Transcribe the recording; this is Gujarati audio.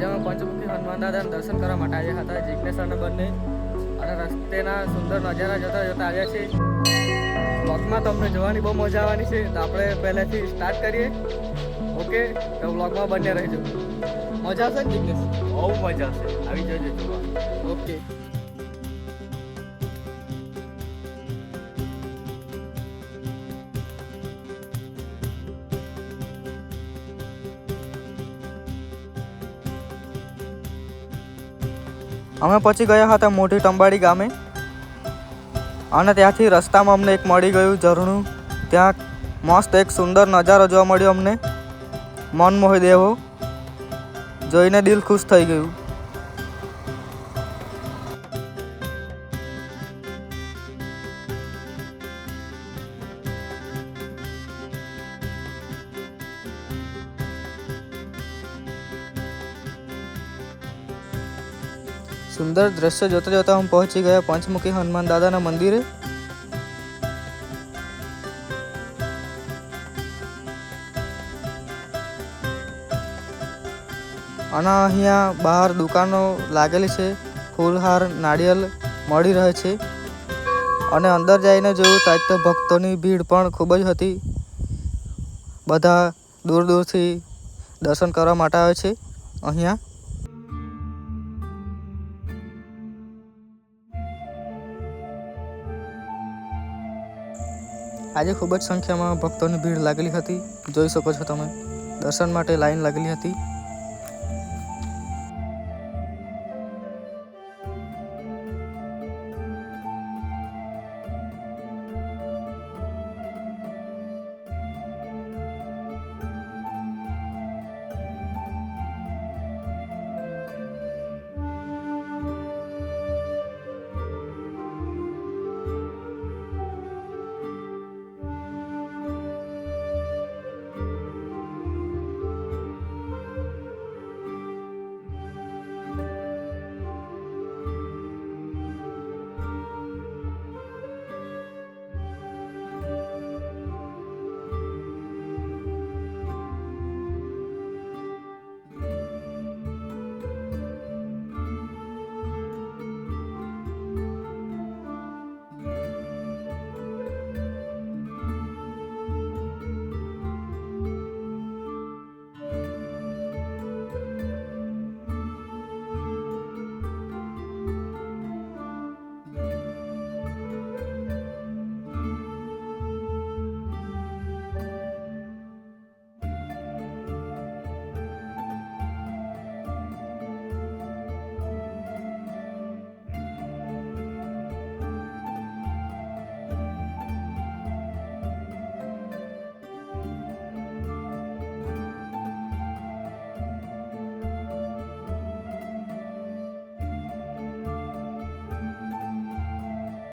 જેમાં પંચમુખી હનુમાન દાદાના દર્શન કરવા માટે આવ્યા હતા જિજ્ઞેશ અને બંને, અને રસ્તેના સુંદર નજારા જોતા જોતા આવ્યા છે. વ્લોગમાં તમને જોવાની બહુ મજા આવવાની છે, તો આપણે પહેલેથી સ્ટાર્ટ કરીએ. ઓકે, તો વ્લોગમાં બન્યા રહેજો. મજા આવશે ને જિજ્ઞેશ? બહુ મજા આવશે, આવી જજો જોવા. ઓકે. અમે પછી ગયા હતા મોટી ટંબાડી ગામે, અને ત્યાંથી રસ્તામાં અમને એક મળી ગયું ઝરણું. ત્યાં મસ્ત એક સુંદર નજારો જોવા મળ્યો અમને, મન મોહી દેવો. જોઈને દિલ ખુશ થઈ ગયું. સુંદર દ્રશ્ય જોતા જોતા हम પહોંચી ગયા પંચમુખી હનુમાન દાદાના મંદિરે. અને અહીંયા બહાર દુકાનો લાગેલી છે, ફૂલહાર નાળિયેર મળી રહે છે. અને અંદર જઈને જોયું તો ભક્તોની ભીડ પણ ખૂબ જ હતી. બધા દૂર દૂરથી દર્શન કરવા માટે આવે છે અહીંયા. આજે ખૂબ જ સંખ્યામાં ભક્તોની ભીડ લાગેલી હતી, જોઈ શકો છો તમે. દર્શન માટે લાઈન લાગેલી હતી.